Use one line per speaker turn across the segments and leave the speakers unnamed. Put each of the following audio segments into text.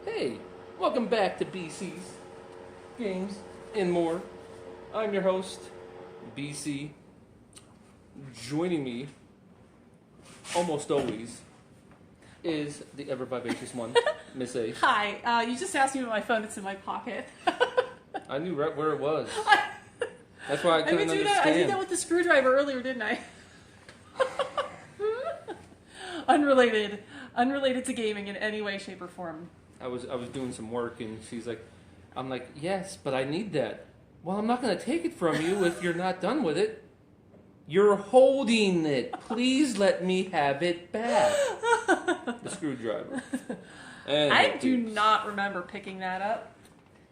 Hey, welcome back to BC's Games and More. I'm your host, BC. Joining me, almost always, is the ever vivacious one, Miss A.
Hi, you just asked me about my phone. It's in my pocket.
I knew right where it was. That's why I couldn't understand.
I did that with the screwdriver earlier, didn't I? Unrelated to gaming in any way, shape, or form.
I was doing some work and she's like, I'm like, yes, but I need that. Well, I'm not going to take it from you if you're not done with it. You're holding it. Please let me have it back. The screwdriver. And
I do not remember picking that up,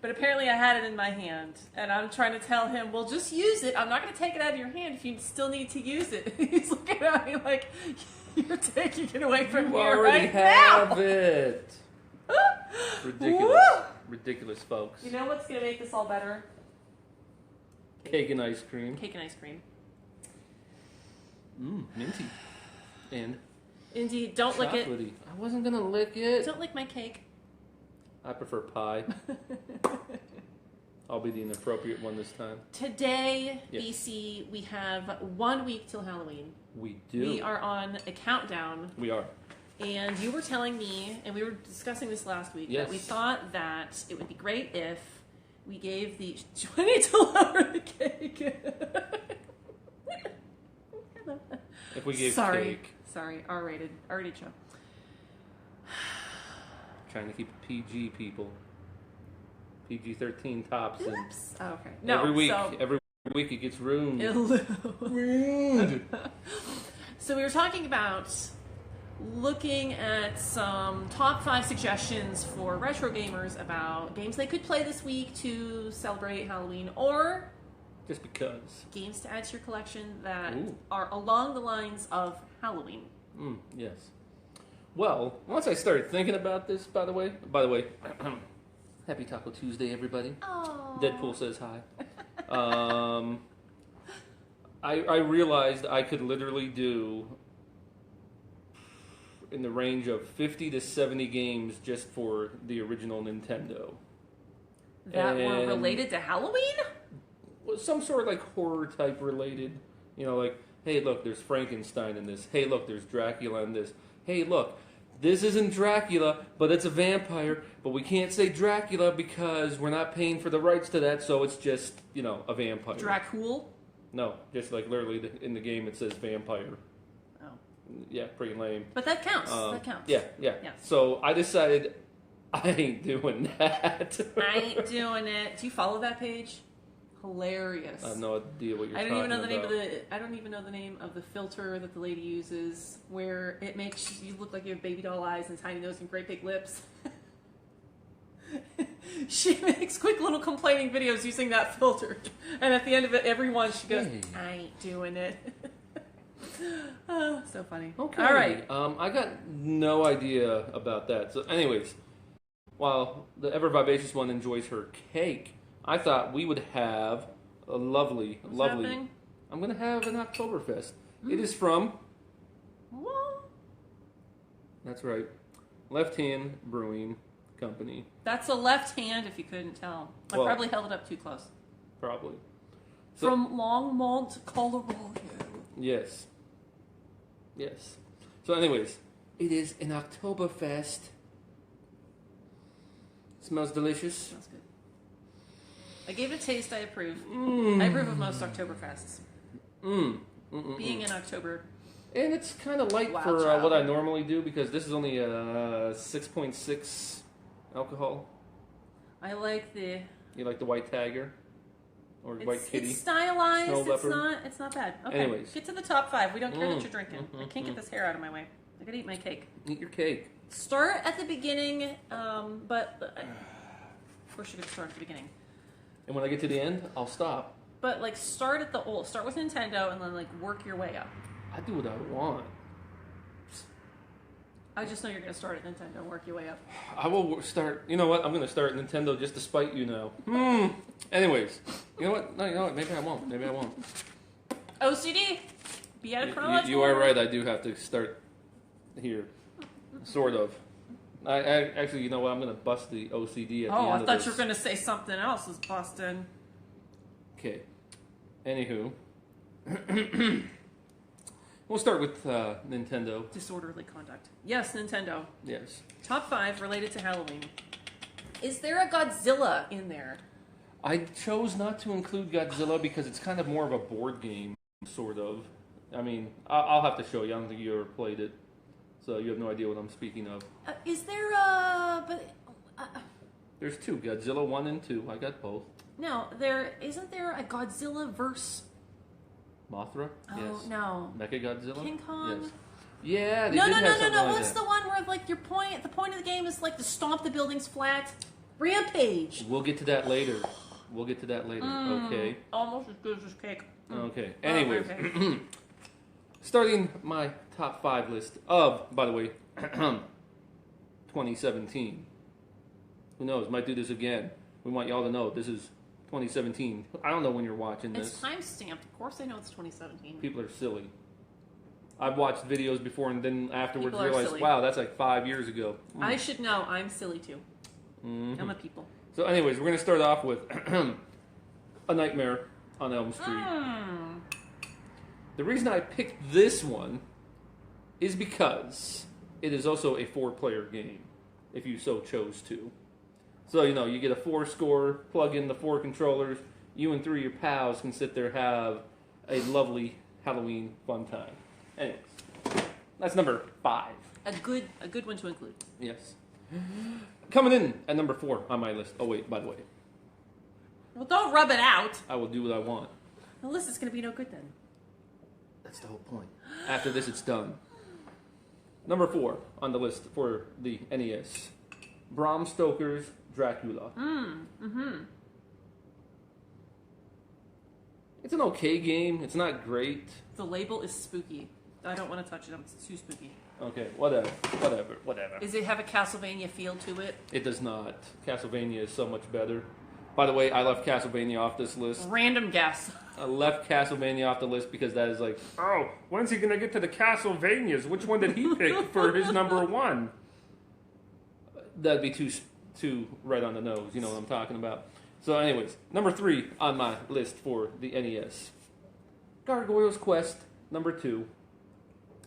but apparently I had it in my hand, and I'm trying to tell him, well, just use it. I'm not going to take it out of your hand if you still need to use it. He's looking at me like, you're taking it away from
you
me
already
right
have
now.
it. Ridiculous.
Woo!
Ridiculous, folks.
You know what's going to make this all better?
Cake and ice cream.
Cake and ice cream.
Minty. And
Indeed, don't lick it.
chocolatey. I wasn't going to lick it.
Don't lick my cake.
I prefer pie. I'll be the inappropriate one this time.
Today,
Yes.
BC, we have 1 week till Halloween.
We do.
We are on a countdown,
We are.
and you were telling me, and we were discussing this last week,
Yes.
that we thought that it would be great if we gave the... Do I need to lower the cake?
If we gave
Sorry.
cake.
Sorry, R-rated show.
Trying to keep it PG, people. PG-13 tops. And
Oops. Oh, okay. No,
every week it gets ruined.
Ruined. So we were talking about looking at some top 5 suggestions for retro gamers about games they could play this week to celebrate Halloween, or
Just because.
games to add to your collection that
Ooh.
are along the lines of Halloween.
Yes. Well, once I started thinking about this, by the way, happy Taco Tuesday, everybody.
Oh.
Deadpool says hi. I realized I could literally do in the range of 50 to 70 games just for the original Nintendo.
That were
And-
related to Halloween?
Some sort of like horror type related. You know, like, hey, look, there's Frankenstein in this. Hey, look, there's Dracula in this. Hey, look, this isn't Dracula, but it's a vampire. But we can't say Dracula because we're not paying for the rights to that, so it's just, you know, a vampire.
Dracul?
No, just like literally in the game it says vampire.
Oh.
Yeah, pretty lame.
But that counts. That counts.
Yeah.
Yes.
So I decided I ain't doing that.
I ain't doing it. Do you follow that page? Hilarious.
I have no idea what you're
I
talking
don't even know the
about.
name of the. I don't even know the name of the filter that the lady uses, where it makes you look like you have baby doll eyes and tiny nose and great big lips. She makes quick little complaining videos using that filter, and at the end of it, every one she goes,
Hey.
"I ain't doing it." Oh, so funny.
Okay.
All right.
I got no idea about that. So, anyways, while the ever vivacious one enjoys her cake, I thought we would have a lovely.
Happening?
I'm going to have an Oktoberfest. It is from.
What?
That's right. Left Hand Brewing Company.
That's a left hand, if you couldn't tell. I
Well-
probably held it up too close.
Probably. So-
From Longmont, Colorado.
Yes. Yes. So, anyways, it is an Oktoberfest. Smells delicious.
Smells good. I gave it a taste. I approve.
Mm.
I approve of most Oktoberfests. Being in October.
And it's kind of light
Wild
for
child.
what I normally do because this is only 6.6 alcohol.
I like the.
You like the white tiger or white kitty?
It's stylized.
Snow leopard.
It's not bad. Okay.
Anyways.
Get to the top 5. We don't care that you're drinking. I can't get this hair out of my way. I gotta eat my cake.
Eat your cake.
Start at the beginning, but of course you're gonna start at the beginning.
And when I get to the end, I'll stop.
But like start at the old. Start with Nintendo and then like work your way up.
I do what I want.
I just know you're gonna start at Nintendo and work your way up.
I will start. You know what? I'm going to start Nintendo just to spite you now. Anyways, you know what? No, you know what? Maybe I won't. Maybe I won't.
OCD. Be out of chronological
You are
order.
right. I do have to start here, sort of. Actually, you know what? I'm going to bust the OCD at the
Oh,
end
I
of
thought
this.
you were going to say something else was busted.
Okay. Anywho. We'll start with Nintendo.
Disorderly conduct. Yes, Nintendo.
Yes.
Top 5 related to Halloween. Is there a Godzilla in there?
I chose not to include Godzilla because it's kind of more of a board game, sort of. I mean, I'll have to show you. I don't think you ever played it. So you have no idea what I'm speaking of.
Is there a... But,
There's 2, Godzilla 1 and 2. I got both.
no, isn't there a Godzilla verse?
Mothra?
Oh,
Yes.
no.
Mechagodzilla?
King Kong?
Yes. Yeah, they
No,
did
no,
have
no, no,
something
no.
like
What's
that.
the one where, like, the point of the game is, like, to stomp the buildings flat? Rampage.
We'll get to that later. Okay.
Almost as good as this cake.
Okay.
Oh,
Anyways,
okay.
starting my top 5 list of, by the way, 2017. Who knows? Might do this again. We want y'all to know this is 2017. I don't know when you're watching
It's
this.
time stamped. Of course I know it's 2017.
People are silly. I've watched videos before and then afterwards
People are
realized,
silly.
wow, that's like 5 years ago.
I should know. I'm silly too.
Mhm.
I'm a people.
So, anyways, we're going to start off with A Nightmare on Elm Street.
Mm.
The reason I picked this one is because it is also a 4-player game, if you so chose to. So, you know, you get a 4 score, plug in the 4 controllers, you and 3 of your pals can sit there have a lovely Halloween fun time. Anyways, that's number 5.
A good one to include.
Yes. Coming in at number 4 on my list. Oh, wait, by the way,
Well, don't rub it out.
I will do what I want.
The list is going to be no good then.
That's the whole point. After this, it's done. Number 4 on the list for the NES. Bram Stoker's Dracula. It's an okay game. It's not great.
The label is spooky. I don't want to touch it. It's too spooky.
Okay, whatever.
Does it have a Castlevania feel to it?
It does not. Castlevania is so much better. By the way, I left Castlevania off this list.
Random guess.
I left Castlevania off the list because that is like, oh, when's he going to get to the Castlevanias? Which one did he pick for his number 1? That'd be too right on the nose. You know what I'm talking about. So anyways, number 3 on my list for the NES. Gargoyle's Quest, number 2.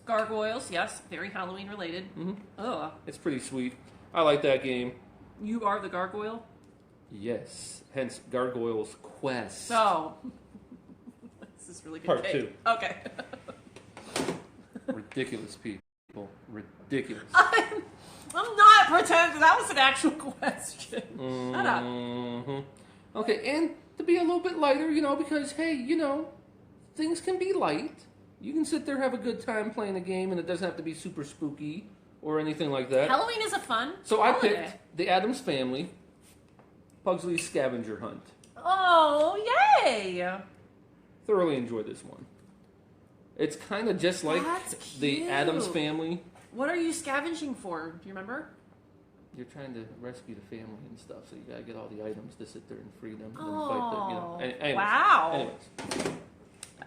Gargoyles, yes. Very Halloween related.
Mm-hmm.
Ugh.
It's pretty sweet. I like that game.
You are the gargoyle?
Yes, hence Gargoyle's Quest.
So. This is really good.
Part
cake.
2.
Okay.
Ridiculous people. Ridiculous.
I'm not pretending that was an actual question. Shut up.
Mm-hmm. Okay, and to be a little bit lighter, you know, because, hey, you know, things can be light. You can sit there, have a good time playing a game, and it doesn't have to be super spooky or anything like that.
Halloween is a fun
So I
holiday.
picked The Addams Family, Pugsley's Scavenger Hunt.
Oh, yay!
Thoroughly enjoyed this one. It's kind of just like
That's
The
cute.
Addams Family.
What are you scavenging for? Do you remember?
You're trying to rescue the family and stuff, so you gotta get all the items to sit there and free them and fight the, you know.
Oh,
Anyways,
wow.
Anyways.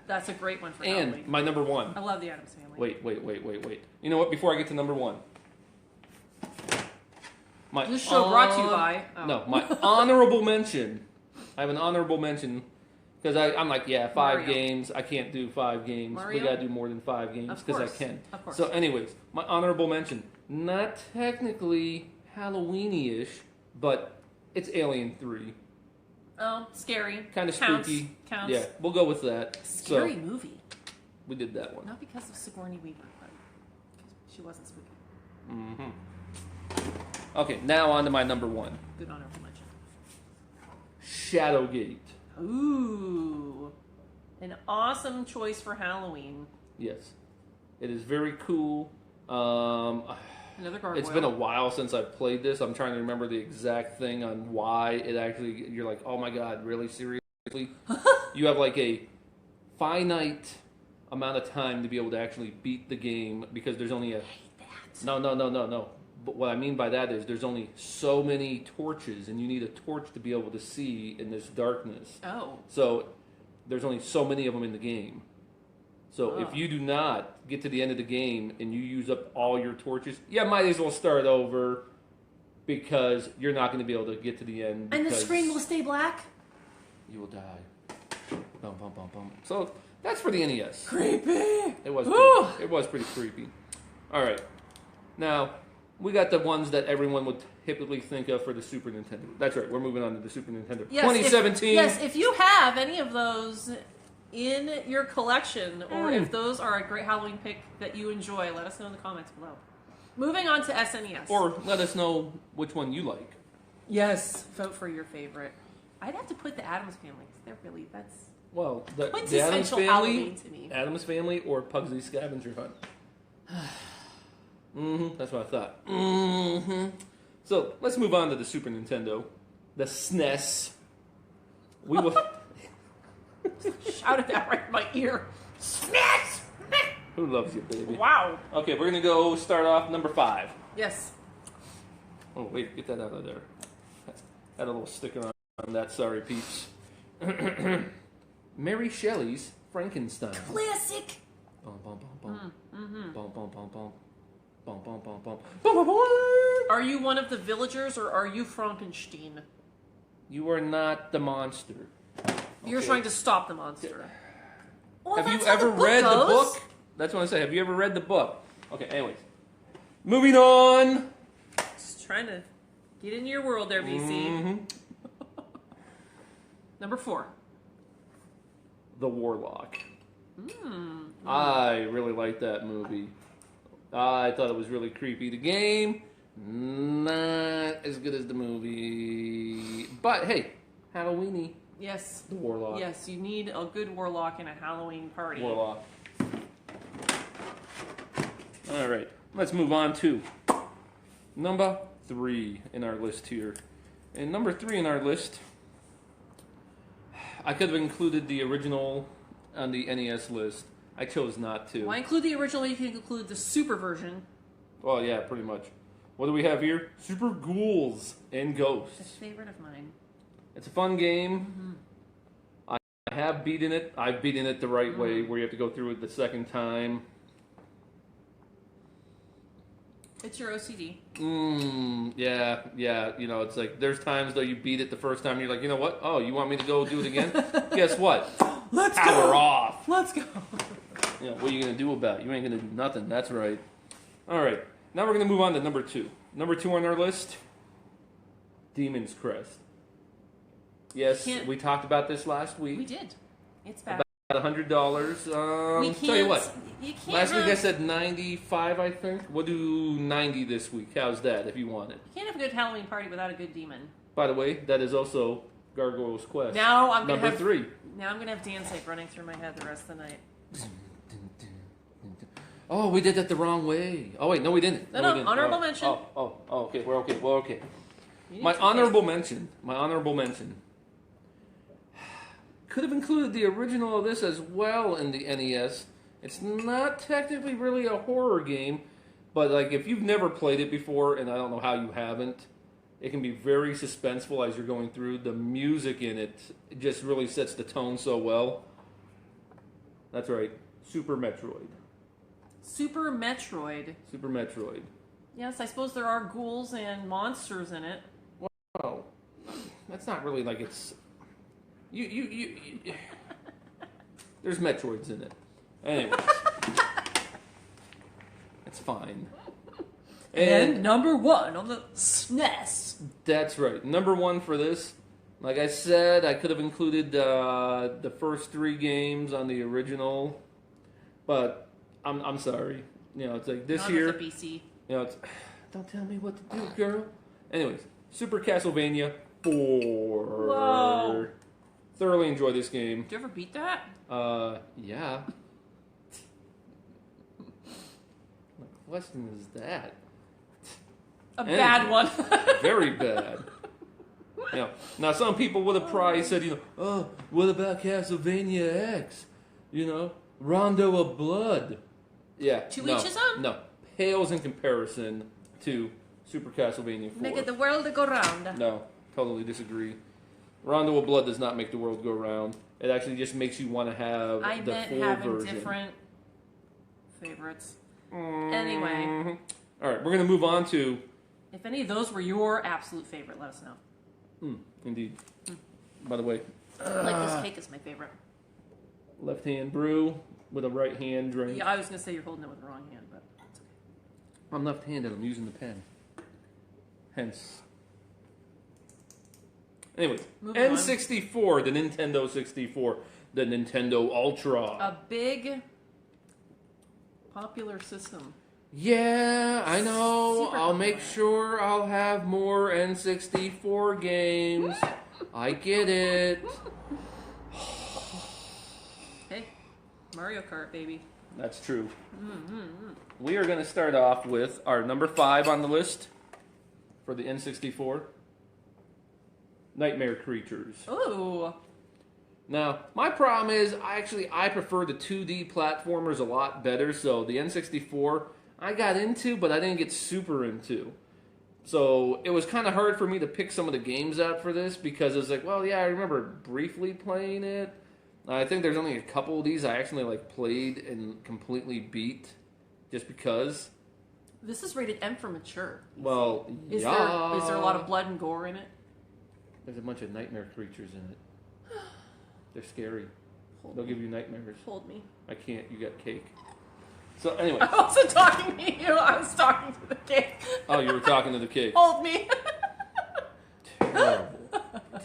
That's a great one for
And
Halloween.
my number 1.
I love the Addams Family.
Wait. You know what? Before I get to number 1.
This show brought to you by... Oh.
No, my honorable mention. I have an honorable mention because I'm like, yeah, 5
Mario.
games. I can't do 5 games.
Mario?
We gotta do more than 5 games
Of
because I
course.
can.
Of course.
So, anyways, my honorable mention. Not technically Halloween-ish, but it's Alien 3.
Oh, scary.
Kind of
Counts.
spooky.
Counts.
Yeah, we'll go with that.
Scary
So,
movie.
we did that one.
Not because of Sigourney Weaver, but she wasn't spooky.
Mm-hmm. Okay, now on to my number 1.
Good honorable mention.
Shadowgate.
Ooh. An awesome choice for Halloween.
Yes. It is very cool.
Another gargoyle.
It's been a while since I've played this. I'm trying to remember the exact thing on why it actually... You're like, oh my god, really? Seriously? You have like a finite amount of time to be able to actually beat the game because there's only a... No. But what I mean by that is there's only so many torches, and you need a torch to be able to see in this darkness.
Oh.
So there's only so many of them in the game. So
Oh.
if you do not get to the end of the game and you use up all your torches, might as well start over. because you're not going to be able to get to the end.
And the
because
screen will stay black?
You will die. Bum, bum, bum, bum. So that's for the NES.
Creepy!
It was pretty creepy. All right. Now, we got the ones that everyone would typically think of for the Super Nintendo. That's right. We're moving on to the Super Nintendo.
Yes,
2017.
If you have any of those in your collection, or if those are a great Halloween pick that you enjoy, let us know in the comments below. Moving on to SNES.
Or let us know which one you like.
Yes, vote for your favorite. I'd have to put the Addams Family, because they're really, that's
Well, the Addams
quintessential
Family,
Halloween to me.
Addams Family, or Pugsley Scavenger Hunt. That's what I thought. So let's move on to the Super Nintendo, the SNES. We will.
Shouted that right in my ear. SNES!
Who loves you, baby?
Wow.
Okay, we're gonna go start off number 5.
Yes.
Oh wait, get that out of there. Had a little sticker on that. Sorry, peeps. Mary Shelley's Frankenstein.
Classic.
Bum, bum, bum, bum. Bum, bum, bum, bum. Bum, bum, bum, bum. Bum, bum, bum.
Are you one of the villagers, or are you Frankenstein?
You are not the monster.
You're
Okay.
trying to stop the monster. Well,
Have you
that's how
ever
the book
read the
goes.
book? That's what I say. Have you ever read the book? Okay, anyways. Moving on.
Just trying to get into your world there, VC.
Mm-hmm.
Number 4.
The Warlock. I really liked that movie. I thought it was really creepy. The game, not as good as the movie. But hey, Halloweeny.
Yes.
The Warlock.
Yes, you need a good warlock in a Halloween party.
Warlock. All right, let's move on to number 3 in our list here. And number 3 in our list, I could have included the original on the NES list. I chose not to.
Why include the original? You can include the super version.
Well, yeah, pretty much. What do we have here? Super Ghouls and
A
Ghosts.
favorite of mine.
It's a fun game. I have beaten it. I've beaten it the right way, where you have to go through it the second time.
It's your OCD.
Yeah. You know, it's like there's times though you beat it the first time, you're like, you know what? Oh, you want me to go do it again? Guess what?
Let's
Power
go.
off.
Let's go.
You know, what are you gonna do about it? You ain't gonna do nothing. That's right. All right. Now we're gonna move on to number 2. Number 2 on our list, Demon's Crest. Yes, we talked about this last week.
We did. It's bad.
About $100.
We can't.
Tell you what.
You can't
Last week I
have-
said 95, I think. We'll do 90 this week. How's that, if you want it?
You can't have a good Halloween party without a good demon.
By the way, that is also Gargoyle's Quest.
Now I'm gonna
number
have
3.
Now I'm gonna have dance tape running through my head the rest of the night.
Oh, we did that the wrong way. Oh wait, no, we didn't.
No,
we didn't.
honorable mention.
Oh, okay, we're okay. We're okay.
You need
My
to
honorable mention. Could have included the original of this as well in the NES. It's not technically really a horror game, but like if you've never played it before, and I don't know how you haven't, it can be very suspenseful as you're going through. The music in it just really sets the tone so well. That's right, Super Metroid.
Super Metroid.
Super Metroid.
Yes, I suppose there are ghouls and monsters in it.
Oh, that's not really like it's. You there's Metroids in it. Anyways, it's fine.
And number 1 on the SNES.
That's right. Number 1 for this. Like I said, I could have included the first 3 games on the original, but I'm sorry. You know, it's like this
Not
here.
with a BC.
You know, it's don't tell me what to do, girl. Anyways, Super Castlevania 4.
Whoa.
Thoroughly enjoy this game.
Did you ever beat that?
Yeah. What question is that?
A bad one.
Very bad. You know, now some people would have probably said, you know, oh, what about Castlevania X? You know, Rondo of Blood. Yeah.
To each his own.
No. Pales in comparison to Super Castlevania 4.
Make it the world go round.
No, totally disagree. Rondo of Blood does not make the world go round. It actually just makes you want to have
I
the
meant
full
having
version.
different favorites. Anyway.
All right, we're going to move on to
If any of those were your absolute favorite, let us know.
Indeed. By the way,
Like this cake is my favorite.
left hand brew with a right hand drink.
Yeah, I was gonna say you're holding it with the wrong hand, but it's okay.
I'm left-handed. I'm using the pen. Hence. Anyways,
Moving on.
N64, the Nintendo 64, the Nintendo Ultra.
A big popular system.
Yeah, I know.
Super
I'll make
popular.
sure I'll have more N64 games. I get it.
Hey, Mario Kart, baby.
That's true. We are going to start off with our number 5 on the list for the N64. Nightmare Creatures.
Ooh.
Now, my problem is, I prefer the 2D platformers a lot better, so the N64 I got into, but I didn't get super into. So, it was kind of hard for me to pick some of the games out for this, because it was like, well, yeah, I remember briefly playing it. I think there's only a couple of these I actually played and completely beat, just because.
This is rated M for mature.
Well,
Is
yeah.
there a lot of blood and gore in it?
There's a bunch of nightmare creatures in it. They're scary.
Hold
They'll
me.
give you nightmares.
Hold me.
I can't. You got cake. So anyway.
I wasn't talking to you. I was talking to the cake.
Oh, you were talking to the cake.
Hold me.
Terrible.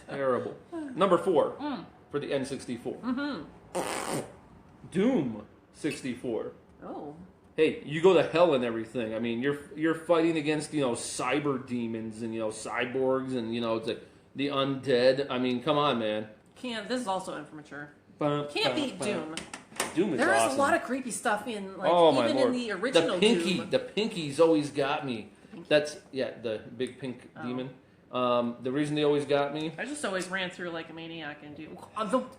Terrible. Number 4 for the N64. Doom 64.
Oh.
Hey, you go to hell and everything. I mean, you're fighting against, cyber demons and, cyborgs and, it's like the undead. I mean, come on, man.
This is also M for mature.
Bum,
Can't
bum,
beat
bum.
Doom.
Doom is
There is
awesome.
a lot of creepy stuff in,
Oh, my
even
Lord.
in the original Doom.
The Pinky's always got me. That's, the big pink demon. The reason they always got me,
I just always ran through like a maniac and Doom.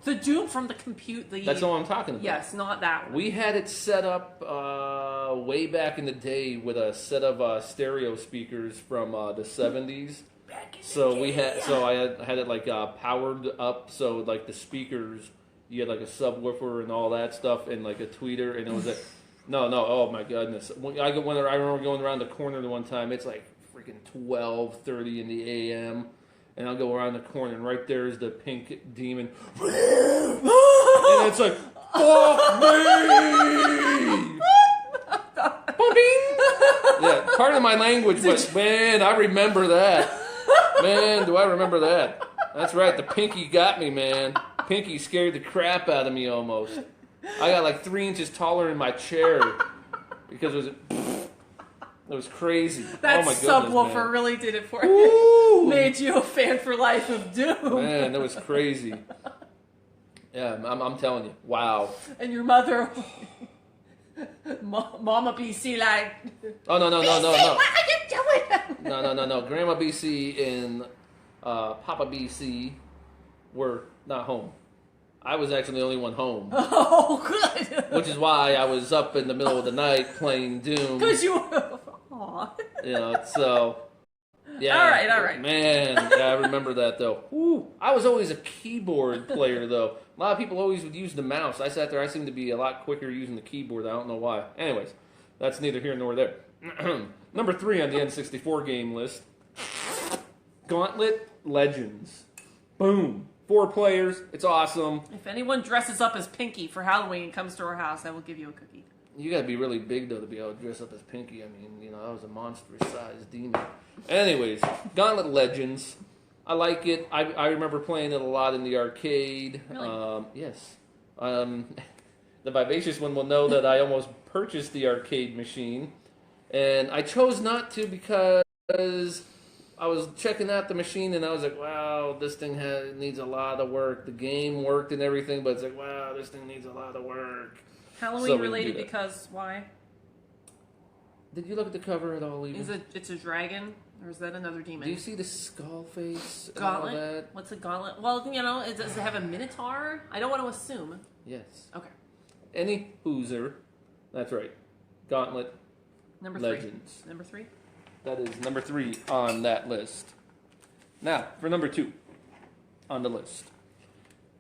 The Doom from the compute.
that's all I'm talking about.
Yes, not that one.
We had it set up way back in the day with a set of stereo speakers from the 70s. So I had it powered up, so like the speakers, you had like a subwoofer and all that stuff, and like a tweeter, and it was no, oh my goodness! I remember going around the corner the one time. It's like freaking 12:30 in the a.m. and I'll go around the corner, and right there is the pink demon, and it's like, fuck me! Yeah, pardon my language, but man, I remember that. Man, do I remember that. That's right, the Pinky got me, man. Pinky scared the crap out of me almost. I got like 3 inches taller in my chair because it was crazy.
That
oh my goodness,
subwoofer
man.
really did it for you.
Woo!
Made you a fan for life of Doom.
Man, that was crazy. Yeah, I'm telling you. Wow.
And your mother, Mama BC, like,
Oh, no.
BC, what are you doing?
No. Grandma BC and Papa BC were not home. I was actually the only one home,
Oh, good.
which is why I was up in the middle of the night playing Doom.
Because you were. Aw.
So yeah.
All right.
Man, yeah, I remember that though. Woo. I was always a keyboard player though. A lot of people always would use the mouse. I sat there. I seemed to be a lot quicker using the keyboard. I don't know why. Anyways, that's neither here nor there. Number 3 on the N64 game list. Gauntlet Legends. Boom. 4 players. It's awesome.
If anyone dresses up as Pinky for Halloween and comes to our house, I will give you a cookie.
You gotta be really big though to be able to dress up as Pinky. I mean, I was a monstrous-sized demon. Anyways, Gauntlet Legends. I like it. I remember playing it a lot in the arcade.
Really?
Yes. The Vivacious one will know that I almost purchased the arcade machine, and I chose not to because I was checking out the machine and I was like, wow, this thing needs a lot of work. The game worked and everything, but it's like, wow, this thing needs a lot of work.
Halloween
So we
related
do that.
because why?
Did you look at the cover at all, even?
It's a dragon, or is that another demon?
Do you see the skull face and all
Gauntlet?
that?
What's a gauntlet? Well, does it have a minotaur? I don't want to assume.
Yes.
Okay.
Any Hooser. That's right. Gauntlet
Number 3.
Legends.
Number 3?
That is number 3 on that list. Now, for number 2 on the list.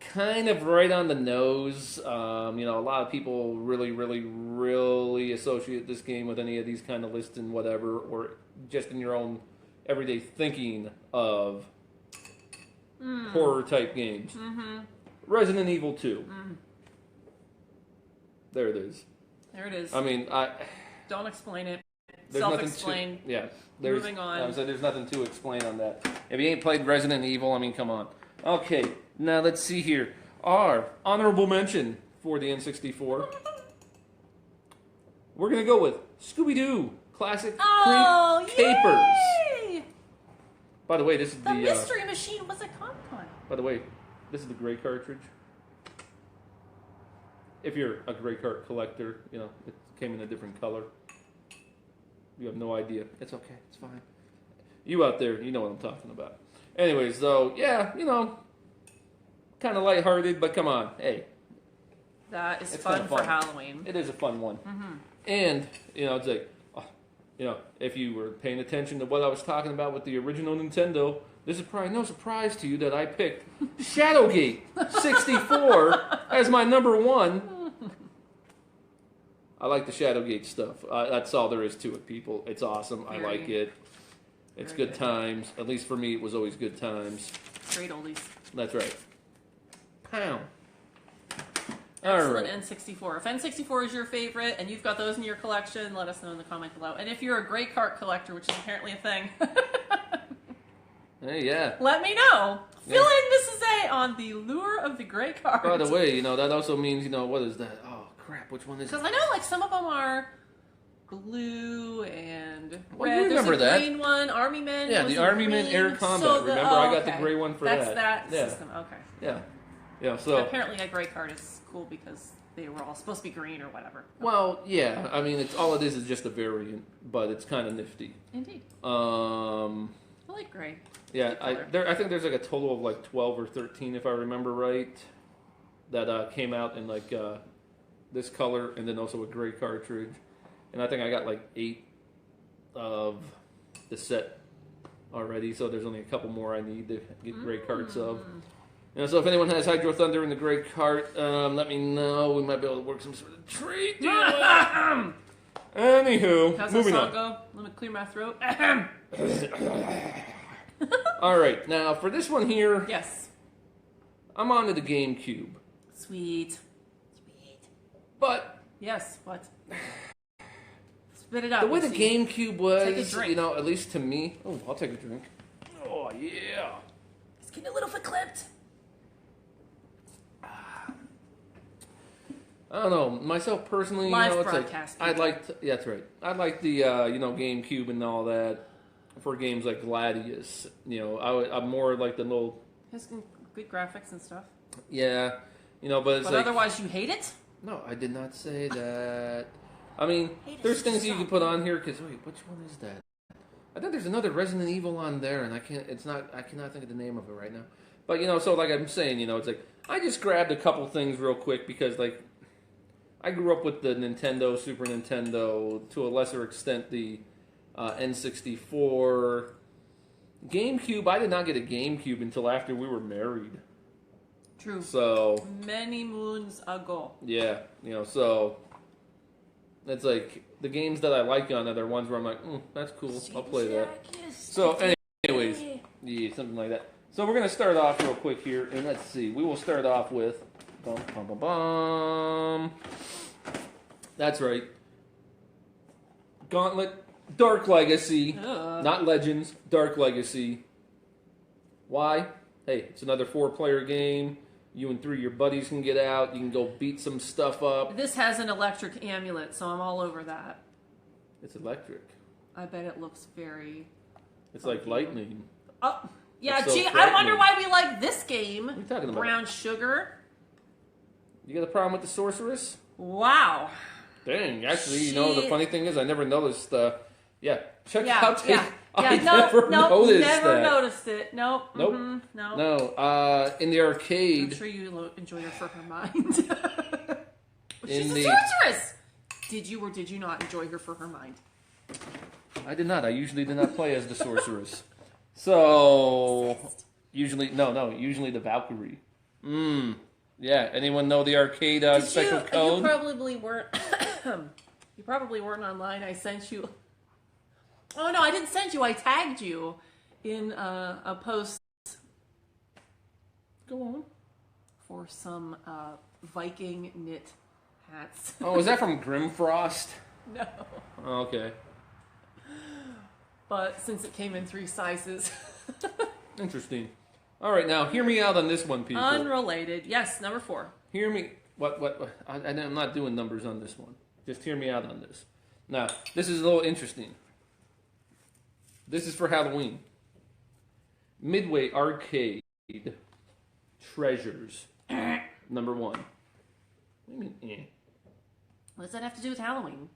Kind of right on the nose. A lot of people really associate this game with any of these kind of lists and whatever, or just in your own everyday thinking of horror type games. Resident Evil 2. There it is.
There it is.
I mean,
Don't explain it.
there's
Self-explain.
nothing to, yeah.
Moving on.
So there's nothing to explain on that. If you ain't played Resident Evil, I mean, come on. Okay, now let's see here. Our honorable mention for the N64. We're gonna go with Scooby-Doo Classic
Oh,
Creep Capers.
yay!
By the way, this is
The Mystery Machine was at Comic-Con.
By the way, this is the gray cartridge. If you're a gray cart collector, you know, it came in a different color. You have no idea. It's okay. It's fine. You out there, you know what I'm talking about. Anyways, though, yeah, you know, kind of lighthearted, but come on. Hey,
That is
it's
fun
kinda
for
fun.
Halloween.
It is a fun one. And, you know, it's like, you know, if you were paying attention to what I was talking about with the original Nintendo, this is probably no surprise to you that I picked Shadowgate 64 as my number one. I like the Shadowgate stuff. That's all there is to it, people. It's awesome. I like it. It's
very
good
good.
times. At least for me, it was always good times.
Great oldies.
That's right. Pow. All
Excellent
right.
N64. If N64 is your favorite and you've got those in your collection, let us know in the comment below. And if you're a gray cart collector, which is apparently a thing,
Hey, yeah.
let me know.
Yeah.
Fill in Mrs. A on the lure of the gray cart.
By the way, you know, that also means, you know, what is that? Oh, crap. Which one is it?
Because I know, like, some of them are blue and
Well, you
red. There's
remember
a
that.
green one. Army Men.
Yeah,
was
the
in
Army Men
green.
Air Combat.
So
Remember, I got the
okay.
gray one for
That's
that.
that
Yeah.
system. Okay.
Yeah. Yeah, so...
Apparently, a gray card is cool because they were all supposed to be green or whatever.
Well, yeah. I mean, it's all it is just a variant, but it's kind of nifty.
Indeed.
I
I like gray.
Yeah,
Good color.
I think there's like a total of like 12 or 13, if I remember right, that came out in like this color and then also a gray cartridge. And I think I got like 8 of the set already, so there's only a couple more I need to get gray carts of. You know, so if anyone has Hydro Thunder in the gray cart, let me know. We might be able to work some sort of trade deal out. Anywho,
How's that
moving
song
on.
go? Let me clear my throat.
All right, now for this one here,
Yes.
I'm on to the GameCube.
Sweet.
But
Yes. What? Spit it out.
the way the
Lucy.
GameCube was,
Take a drink.
you know, at least to me. Oh, I'll take a drink. Oh, yeah.
It's getting a little clipped.
I don't know. Myself personally,
Live
you know, it's
broadcast,
like, I'd
people.
like to, yeah, that's right. I'd like the, you know, GameCube and all that for games like Gladius. You know, I'm more like the little,
Has some good graphics and stuff.
yeah, you know, but it's
But
like,
otherwise, you hate it?
no, I did not say that. I mean,
Hey, this
there's
is
things you
so
can put on here because wait, which one is that? I think there's another Resident Evil on there, and I cannot think of the name of it right now. But you know, so like I'm saying, you know, it's like I just grabbed a couple things real quick because like I grew up with the Nintendo, Super Nintendo, to a lesser extent the N64, GameCube. I did not get a GameCube until after we were married.
True.
So
Many moons ago.
yeah, you know, so it's like the games that I like on it are ones where I'm like, that's cool, I'll play that. So, anyways, yeah, something like that. So we're gonna start off real quick here, and let's see. We will start off with, bum, bum, bum, bum. That's right, Gauntlet, Dark Legacy,
Ugh.
not Legends, Dark Legacy. Why? Hey, it's another 4-player game. You and 3 of your buddies can get out. You can go beat some stuff up.
This has an electric amulet, so I'm all over that.
It's electric.
I bet it looks very...
It's like lightning.
Oh, yeah,
It's so
gee, I
frightening.
wonder why we like this game.
What are you talking about?
Brown sugar.
You got a problem with the sorceress?
Wow.
Dang, actually, you know, the
She-
funny thing is I never noticed, yeah, check
Yeah,
out
yeah.
I
Yeah, no,
never
no,
noticed
never
that.
noticed it. Nope.
Nope.
No.
No, in the
I'm
arcade,
sure you enjoy her for her mind.
In
She's a
the-
sorceress. Did you or did you not enjoy her for her mind?
I did not. I usually did not play as the sorceress. So, usually the Valkyrie. Yeah, anyone know the arcade
Did
special
you
code?
probably weren't. You probably weren't online. I sent you Oh no, I didn't send you. I tagged you in a post
Go on.
for some Viking knit hats.
Oh, is that from Grimfrost?
No.
Oh, okay.
But since it came in 3 sizes.
Interesting. All right, now hear me out on this one, people.
Unrelated. Yes, number 4.
Hear me. What? I'm not doing numbers on this one. Just hear me out on this. Now, this is a little interesting. This is for Halloween. Midway Arcade Treasures. Number 1. What do you mean, eh?
What does that have to do with Halloween?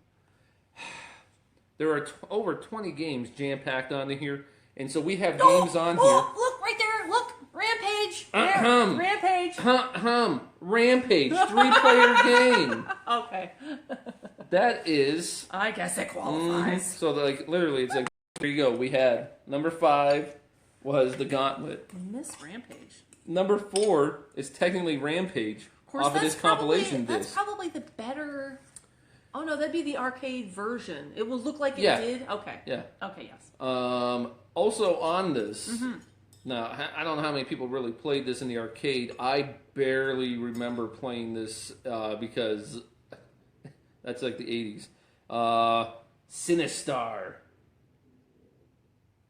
There are over 20 games jam-packed onto here, and so we have games on here.
Look, right there. Look. Rampage. There. Rampage.
Rampage. 3-player game.
Okay.
That is...
I guess it qualifies.
So, like, literally, it's like, there you go. We had number 5 was the Gauntlet.
Miss Rampage.
Number 4 is technically Rampage off of this compilation disc.
That's probably the better... Oh, no, that'd be the arcade version. It will look like it did? Okay.
Yeah.
Okay, yes.
Also on this, now, I don't know how many people really played this in the arcade. I barely remember playing this because that's like the 80s. Sinistar.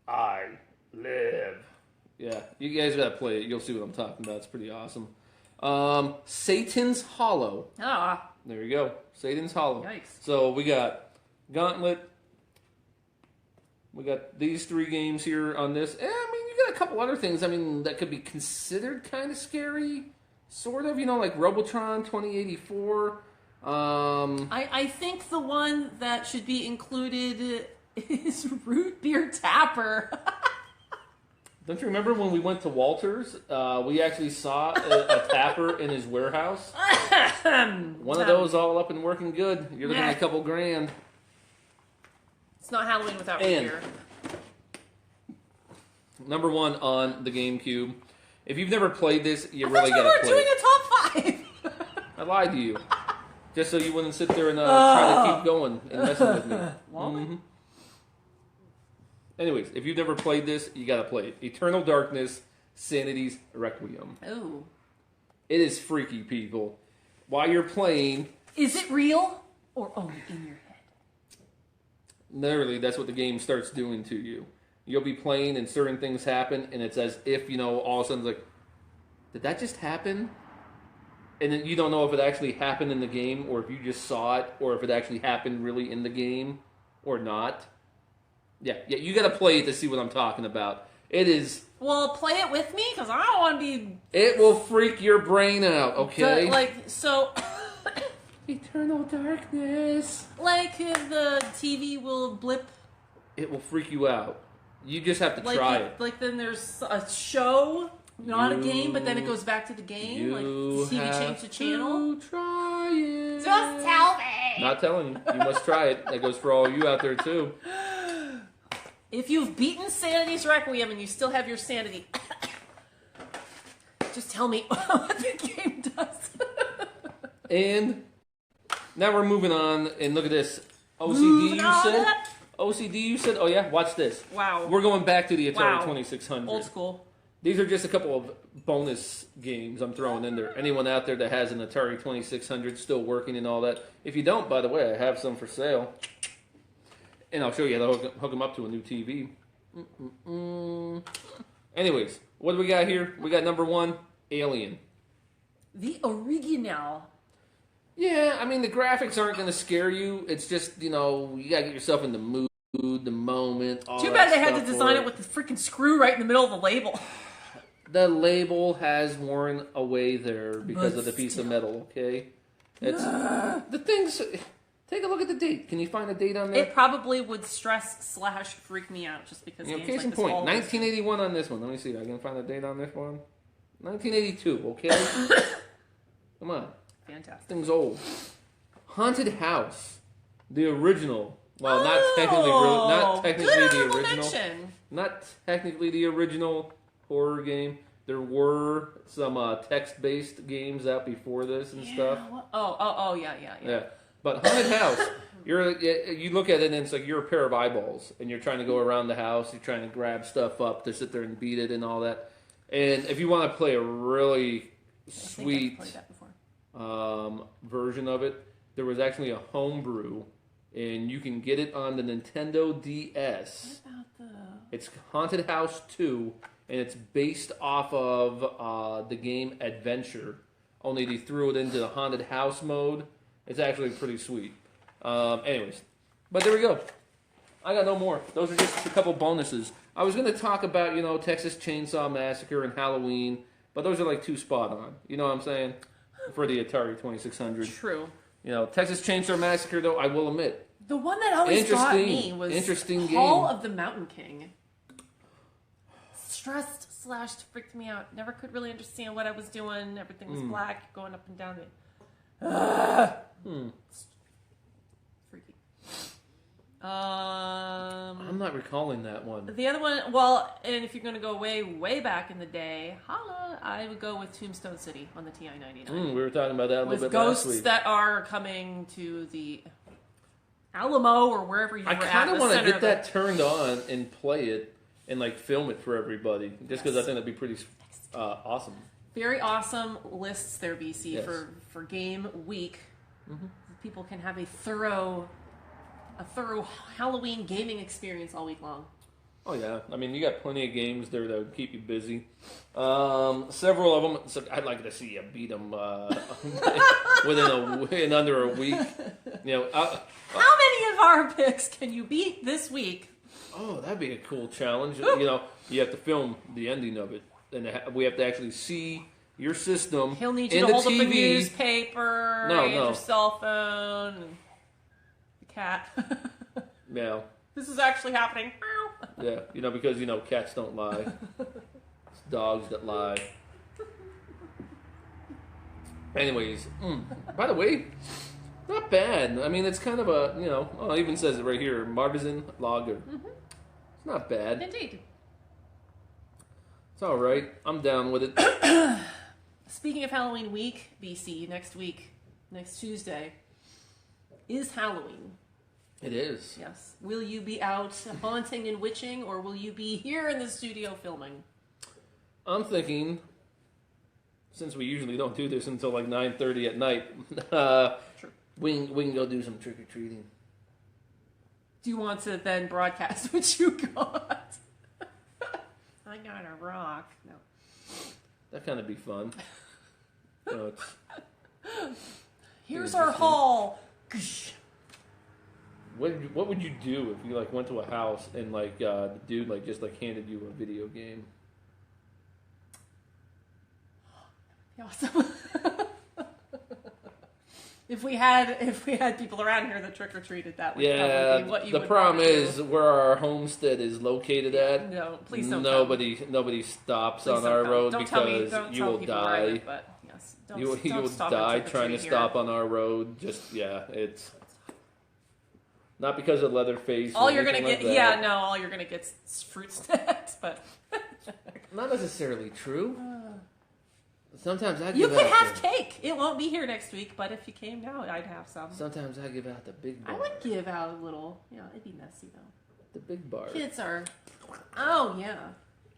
I live. Yeah, you guys gotta play it. You'll see what I'm talking about. It's pretty awesome. Satan's Hollow.
Ah.
There you go. Satan's Hollow.
Yikes.
So we got Gauntlet. We got these 3 games here on this. I mean, you got a couple other things, I mean, that could be considered kind of scary. Sort of, like Robotron 2084.
I think the one that should be included is Root Beer Tapper.
Don't you remember when we went to Walter's? We actually saw a tapper in his warehouse. One of those all up and working good. You're looking at a couple grand.
It's not Halloween without root beer.
Number 1 on the GameCube. If you've never played this, you really gotta play it.
We're doing a top 5.
I lied to you. Just so you wouldn't sit there and try to keep going and messing with me. Anyways, if you've never played this, you gotta play it. Eternal Darkness, Sanity's Requiem.
Oh.
It is freaky, people. While you're playing...
Is it real or only in your head?
Literally, that's what the game starts doing to you. You'll be playing and certain things happen, and it's as if, all of a sudden it's like, did that just happen? And then you don't know if it actually happened in the game, or if you just saw it, or if it actually happened really in the game, or not. Yeah, you gotta play it to see what I'm talking about. It is...
Well, play it with me, because I don't want to be...
It will freak your brain out, okay?
So...
Eternal Darkness.
Like, the TV will blip...
It will freak you out. You just have to try it.
Like, then there's a show, not a game, but then it goes back to the game. Like, the TV changed the channel.
Try it.
Just tell me.
Not telling you. You must try it. That goes for all you out there, too.
If you've beaten Sanity's Requiem and you still have your sanity, just tell me what the game does.
And now we're moving on, and look at this. OCD, you said? OCD, you said? Oh, yeah? Watch this.
Wow.
We're going back to the Atari 2600.
Old school.
These are just a couple of bonus games I'm throwing in there. Anyone out there that has an Atari 2600 still working and all that. If you don't, by the way, I have some for sale. And I'll show you how to hook them up to a new TV. Anyways, what do we got here? We got number 1, Alien.
The original.
Yeah, I mean, the graphics aren't going to scare you. It's just, you got to get yourself in the mood, the moment, all
Too
that
bad they had
stuff
to design
for
it with the freaking screw right in the middle of the label.
The label has worn away there because of the piece of metal, okay? It's the things... Take a look at the date. Can you find a date on there?
It probably would stress/freak me out just because games
case
like
in
this
point,
all
1981 on this one. Let me see. I can find a date on this one. 1982, okay? Come on.
Fantastic.
Thing's old. Haunted House. The original. Well, not technically the original.
Mention.
Not technically the original horror game. There were some text-based games out before this and stuff.
Yeah,
But haunted house, you look at it and it's like you're a pair of eyeballs, and you're trying to go around the house. You're trying to grab stuff up to sit there and beat it and all that. And if you want to play a really sweet
I think I've played that before.
version of it, there was actually a homebrew, and you can get it on the Nintendo DS.
What about the...
It's Haunted House 2, and it's based off of the game Adventure. Only they threw it into the Haunted House mode. It's actually pretty sweet. Anyways, but there we go. I got no more. Those are just a couple bonuses. I was going to talk about, Texas Chainsaw Massacre and Halloween, but those are like too spot on. You know what I'm saying? For the Atari 2600.
True.
Texas Chainsaw Massacre, though, I will admit.
The one that always got me was
interesting
Hall
game.
of the Mountain King. Stressed / freaked me out. Never could really understand what I was doing. Everything was black, going up and down. Freaky.
I'm not recalling that one.
The other one, well, and if you're going to go way back in the day, I would go with Tombstone City on the TI-99.
We were talking about that a little
With
bit
ghosts
last week.
that are coming to the Alamo or wherever you were
I
at.
kind of
the
want to
center
get
of
that turned on and play it and like film it for everybody, just because I think that'd be pretty awesome.
Very awesome lists there, BC,
Yes.
for game week. People can have a thorough Halloween gaming experience all week long.
Oh yeah, I mean you got plenty of games there that would keep you busy. Several of them. So I'd like to see you beat them in under a week.
How many of our picks can you beat this week?
Oh, that'd be a cool challenge. You have to film the ending of it, and we have to actually see your system.
He'll need you
in
to
the
hold
TV.
up a newspaper,
No.
your cell phone, and the cat.
Yeah,
This is actually happening.
yeah. Because cats don't lie. It's dogs that lie. Anyways, by the way, not bad. I mean, it's kind of a it even says it right here, Martisan Lager. It's not bad.
Indeed.
It's all right. I'm down with it.
Speaking of Halloween week, BC, next Tuesday, is Halloween.
It is.
Yes. Will you be out haunting and witching, or will you be here in the studio filming?
I'm thinking, since we usually don't do this until like 9:30 at night,
Sure.
we can go do some trick or treating.
Do you want to then broadcast what you got? I got a rock. No.
That kind of be fun.
Here's our haul.
What would you do if you like went to a house and like the dude like just like handed you a video game?
Awesome. If we had people around here that trick or treated, that would probably be what you
the
would
problem
want to
is
do.
where our homestead is located at.
No, please don't.
Nobody stops
Please
on
don't
our
come.
road
Don't tell me-
because
don't
you
tell
will
people where I
die.
live, but yes, don't,
You
don't
will
stop
die
and
trying to
trick or treat
stop
here.
on our road. Just it's not because of Leatherface.
All
or
you're gonna
anything
get,
like that.
all you're gonna get is fruit snacks, but
Not necessarily true. Sometimes I
you
give
could
out
have
the,
cake. It won't be here next week, but if you came now, I'd have some.
Sometimes I give out the big bar.
I would give out a little. It'd be messy though.
The big bar.
Kids are. Oh yeah,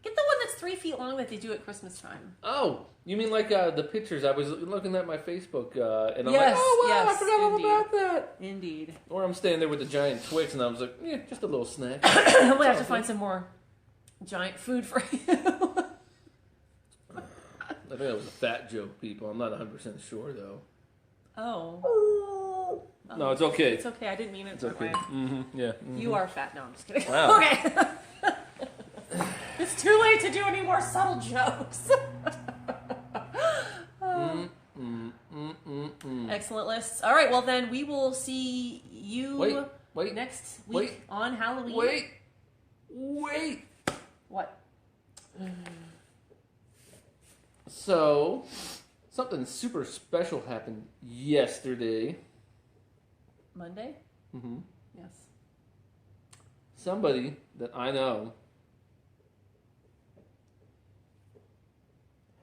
get the one that's 3 feet long that they do at Christmas time.
Oh, you mean like the pictures? I was looking at my Facebook and I'm
Yes,
like, oh wow,
yes,
I forgot all
indeed.
about that.
Indeed.
Or I'm standing there with the giant Twix and I was like, yeah, just a little snack.
We have to find some more giant food for you.
I think that was a fat joke, people. I'm not 100% sure though.
Oh.
No, it's okay.
It's okay. I didn't mean it
It's
that
okay.
way.
Mm-hmm. Yeah. Mm-hmm.
You are fat. No, I'm just kidding.
Wow.
Okay. It's too late to do any more subtle jokes. Excellent lists. All right, well then we will see you
Wait.
next week
Wait.
on Halloween.
Wait.
What?
So, something super special happened yesterday.
Monday?
Mm-hmm.
Yes.
Somebody that I know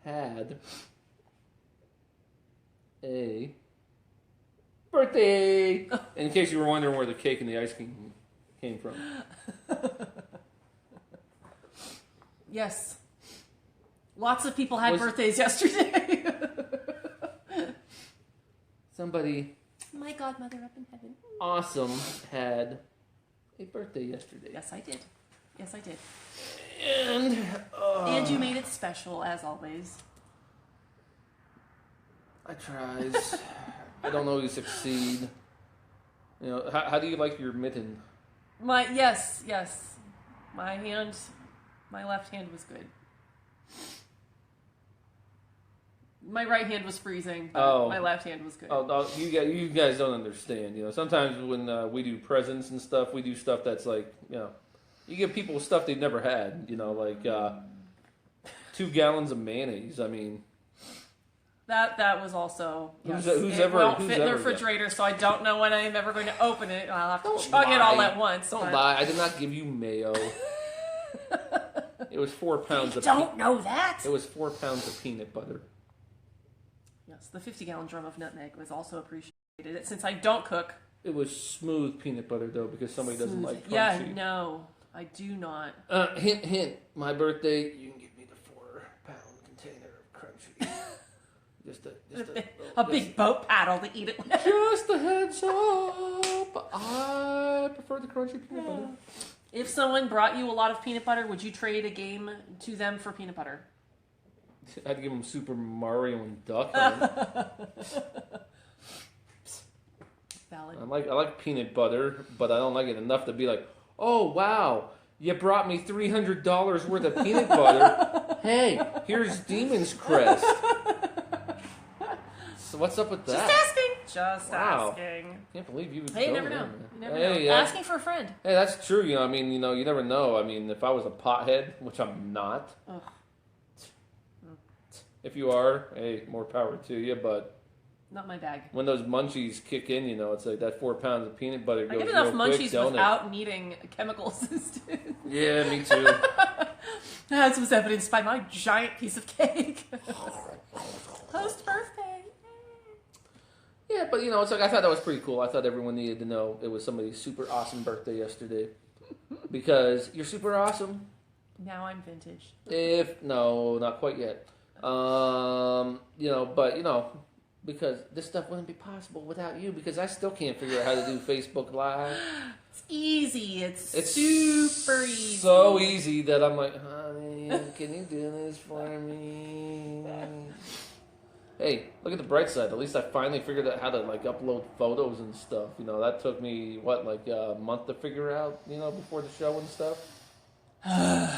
had a birthday. In case you were wondering where the cake and the ice cream came from.
Yes. Lots of people had birthdays yesterday.
Somebody
My godmother up in heaven.
awesome had a birthday yesterday.
Yes, I did. Yes, I did.
And
you made it special, as always.
I tries. I don't always succeed. You know, how do you like your mitten?
Yes. My left hand was good. My right hand was freezing, but my left hand was good.
Oh, no, you guys don't understand. You know, sometimes when we do presents and stuff, we do stuff that's like, you know, you give people stuff they've never had. You know, like 2 gallons of mayonnaise. I mean,
that was also
who's
it
ever
won't
who's
fit in the
ever
refrigerator, so I don't know when I'm ever going to open it. I'll have to
Don't
chug it all
lie.
at once.
Don't lie. I did not give you mayo. It was 4 pounds of.
Don't know that.
It was 4 pounds of peanut butter.
Yes, the 50-gallon drum of nutmeg was also appreciated. Since I don't cook.
It was smooth peanut butter though, because somebody doesn't like crunchy.
Yeah, no, I do not.
Hint. My birthday. You can give me the 4-pound container of crunchy. just
A big boat paddle to eat it with.
Just a heads up. I prefer the crunchy peanut butter.
If someone brought you a lot of peanut butter, would you trade a game to them for peanut butter?
I'd give them Super Mario and Duck Hunt.
Valid.
I like peanut butter, but I don't like it enough to be like, oh wow, you brought me $300 worth of peanut butter. Hey, here's Demon's Crest. So what's up with that?
Just
Wow.
asking.
Can't believe you would
Hey, you
go
never
there,
know.
man.
You never
Hey,
know.
yeah.
Asking for a friend.
Hey, that's true. You know, I mean, you know, you never know. I mean, if I was a pothead, which I'm not.
Ugh.
If you are, hey, more power to you. But
Not my bag.
when those munchies kick in, you know, it's like that 4 pounds of peanut butter
I
goes
get enough
real quick,
munchies
don't
without needing chemical assistance.
it? Yeah, me too.
That was evidenced by my giant piece of cake. Post birthday.
Yeah, but you know, it's like I thought that was pretty cool. I thought everyone needed to know it was somebody's super awesome birthday yesterday because you're super awesome.
Now I'm vintage.
No, not quite yet. You know, but you know, because this stuff wouldn't be possible without you. Because I still can't figure out how to do Facebook Live.
It's easy. It's
It's
super easy.
So easy that I'm like, honey, can you do this for me? Hey, look at the bright side. At least I finally figured out how to like upload photos and stuff. You know, that took me like a month to figure out. You know, before the show and stuff.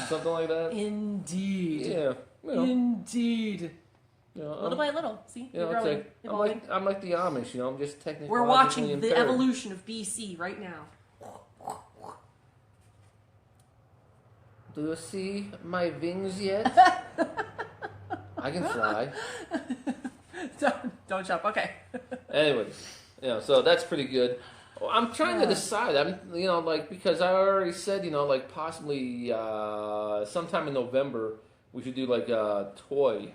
Something like that.
Indeed.
Yeah. You know,
Indeed.
you know,
Little by little. See,
you know,
you're
it's
growing,
like,
evolving.
I'm like the Amish. You know, I'm just technically.
We're watching the evolution of BC right now.
Do you see my wings yet? I can fly.
Don't jump. Okay.
Anyways, you know, so that's pretty good. I'm trying to decide. You know, like, because I already said, you know, like, possibly sometime in November we should do like a toy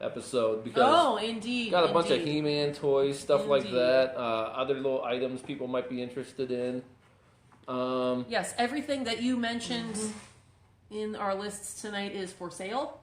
episode because
indeed.
got a bunch of
indeed.
He-Man toys, stuff like
Indeed.
that. Other little items people might be interested in.
Yes, everything that you mentioned in our lists tonight is for sale.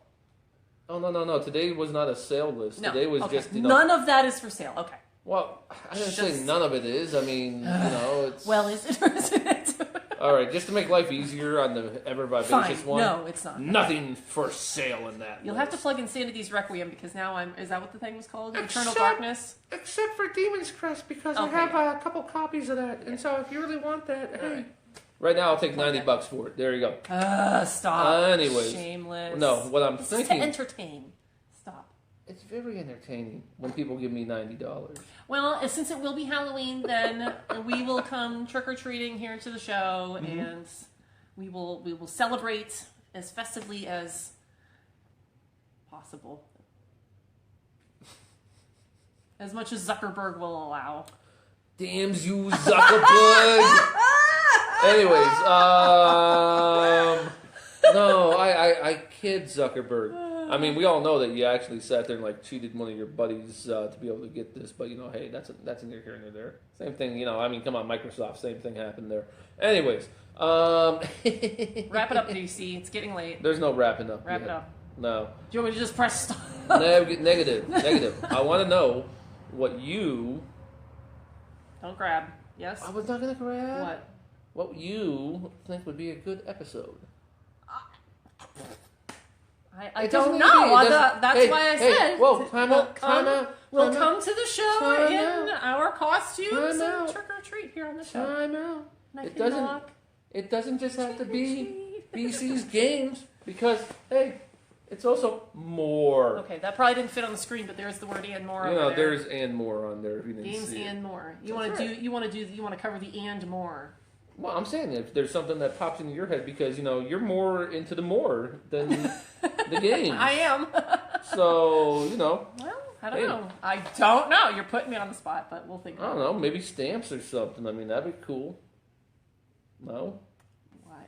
Oh no! Today was not a sale list.
No.
Today was
okay.
just, you know.
None of that is for sale. Okay.
Well, I didn't say
Just-
none of it is. I mean, you know, it's
Well, is it or isn't it?
all right. Just to make life easier on the ever vivacious
Fine.
one.
No, it's not.
Nothing for sale in that.
You'll have to
list.
plug Insanity's Requiem because now is that what the thing was called? Eternal
Except-
Darkness?
Except for Demon's Crest, because
Okay.
I have a couple copies of that, and so if you really want that, hey. Right now, I'll take $90 for it. There you go.
Stop.
Anyways.
Shameless.
No, what I'm
This is
thinking.
to entertain. Stop.
It's very entertaining when people give me $90.
Well, since it will be Halloween, then we will come trick or treating here to the show, and we will celebrate as festively as possible, as much as Zuckerberg will allow.
Damns you, Zuckerberg! Anyways, no, I kid Zuckerberg. I mean, we all know that you actually sat there and like cheated one of your buddies to be able to get this, but hey, that's neither here nor there. Same thing, I mean, come on, Microsoft, same thing happened there. Anyways,
wrap it up, DC. It's getting late.
There's no wrapping up.
Wrap it up.
No.
Do you want me to just press stop?
Negative. I want to know what you.
Don't grab. Yes.
I was not gonna grab.
What?
What you think would be a good episode?
I don't know. That's why I said.
Whoa, time out.
We'll come to the show in our costumes
Time
and
out.
trick or treat here on the show.
Time out.
And
It doesn't just have to be BC's games because hey, it's also more.
Okay, that probably didn't fit on the screen, but there's the word "and more." over there.
There's and more on there. If you didn't
Games
see
and
it.
more. You want to cover the and more.
Well, I'm saying if there's something that pops into your head because you're more into the more than the game.
I am.
So
Well, I don't know. I don't know. You're putting me on the spot, but we'll think.
I don't know. Maybe stamps or something. I mean, that'd be cool. No.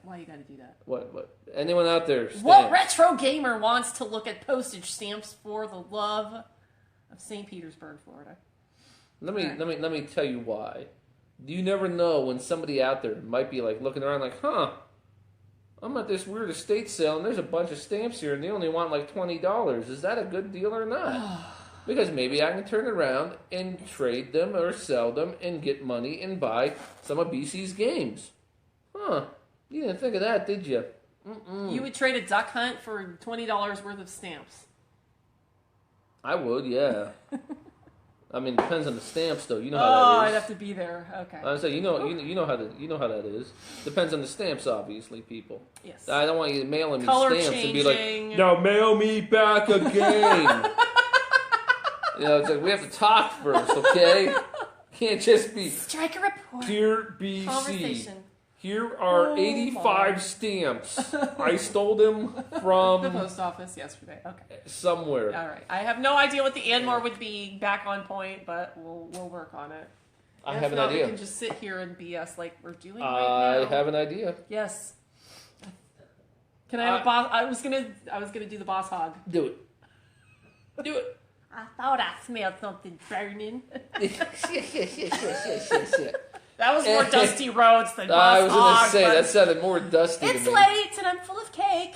Why you got to do that?
What? Anyone out there? Stamps.
What retro gamer wants to look at postage stamps for the love of St. Petersburg, Florida?
Let me tell you why. You never know when somebody out there might be like looking around like, I'm at this weird estate sale and there's a bunch of stamps here and they only want like $20. Is that a good deal or not? Because maybe I can turn around and trade them or sell them and get money and buy some of BC's games. You didn't think of that, did you?
You would trade a duck hunt for $20 worth of stamps.
I would, yeah. I mean, it depends on the stamps, though. You know how that is.
I'd have to be there. Okay.
I say, you know how that is. Depends on the stamps, obviously, people.
Yes.
I don't want you mailing me
Color
stamps
changing.
and be like, now mail me back a game. It's like we have to talk first, okay? Can't just be
Strike a report.
Dear BC.
Conversation.
Here are 85 stamps. I stole them from
the post office yesterday. Okay.
Somewhere.
All right. I have no idea what the and more would be back on point, but we'll work on it.
I have an idea.
We can just sit here and BS like we're doing right now.
I have an idea.
Yes. Can I have a boss? I was gonna do the boss hog.
Do it. Do it.
I thought I smelled something burning.
Shit.
That was more Dusty Roads than boss
I was going
hog,
to say,
but
that sounded more dusty to me.
it's late and I'm full of cake.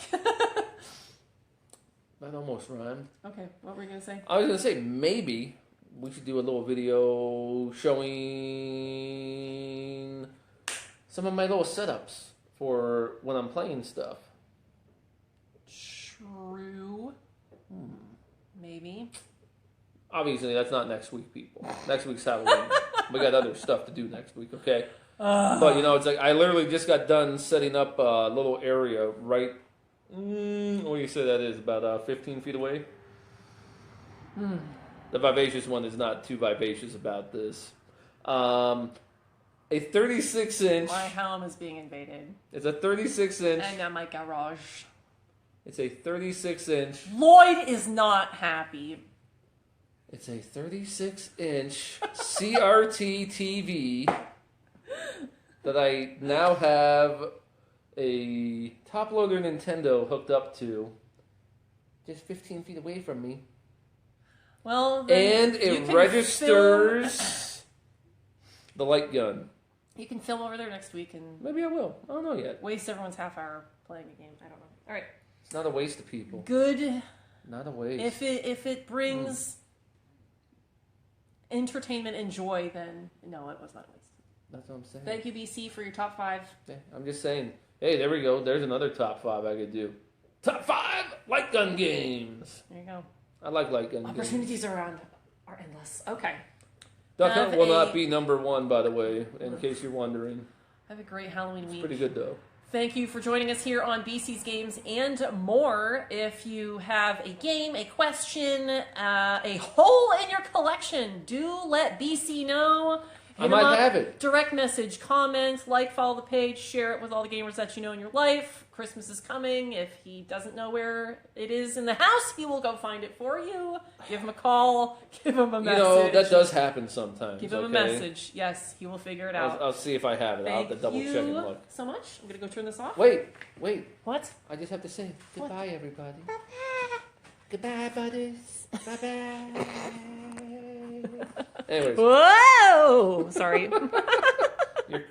That almost rhymed.
Okay, what were you going to say?
I was going to say, maybe we should do a little video showing some of my little setups for when I'm playing stuff.
True. Maybe.
Obviously, that's not next week, people. Next week's Halloween. We got other stuff to do next week, okay? But, it's like I literally just got done setting up a little area right... what do you say that is? About 15 feet away? The vivacious one is not too vivacious about this. A 36-inch...
My home is being invaded.
It's a 36-inch...
And now my garage.
It's a 36-inch...
Lloyd is not happy.
It's a 36-inch CRT TV that I now have a top-loader Nintendo hooked up to just 15 feet away from me.
Well,
and it registers the light gun.
You can film over there next week and...
Maybe I will. I don't know yet.
Waste everyone's half hour playing a game. I don't know. All right.
It's not a waste of people.
Good.
Not a waste.
If it brings... entertainment and joy, then no, it was not a waste.
That's what I'm saying.
Thank you, BC, for your top 5.
Yeah, I'm just saying. Hey, there we go. There's another top 5 I could do. Top 5 light gun games.
There you go.
I like light gun games.
Opportunities are endless. Okay.
Duck Hunt will not be number 1, by the way, in case you're wondering.
Have a great Halloween week.
Pretty good, though.
Thank you for joining us here on BC's Games and More. If you have a game, a question, a hole in your collection, do let BC know.
I might have it.
Direct message, comment, follow the page, share it with all the gamers that you know in your life. Christmas is coming. If he doesn't know where it is in the house, he will go find it for you. Give him a call. Give him a message.
That does happen sometimes.
Give him a message. Yes, he will figure it out.
I'll see if I have it. I'll have to double check and look.
Thank you so much. I'm going to go turn this off.
Wait.
What?
I just have to say goodbye, everybody. Goodbye, buddies. Bye-bye. Anyways.
Whoa! Sorry.
You're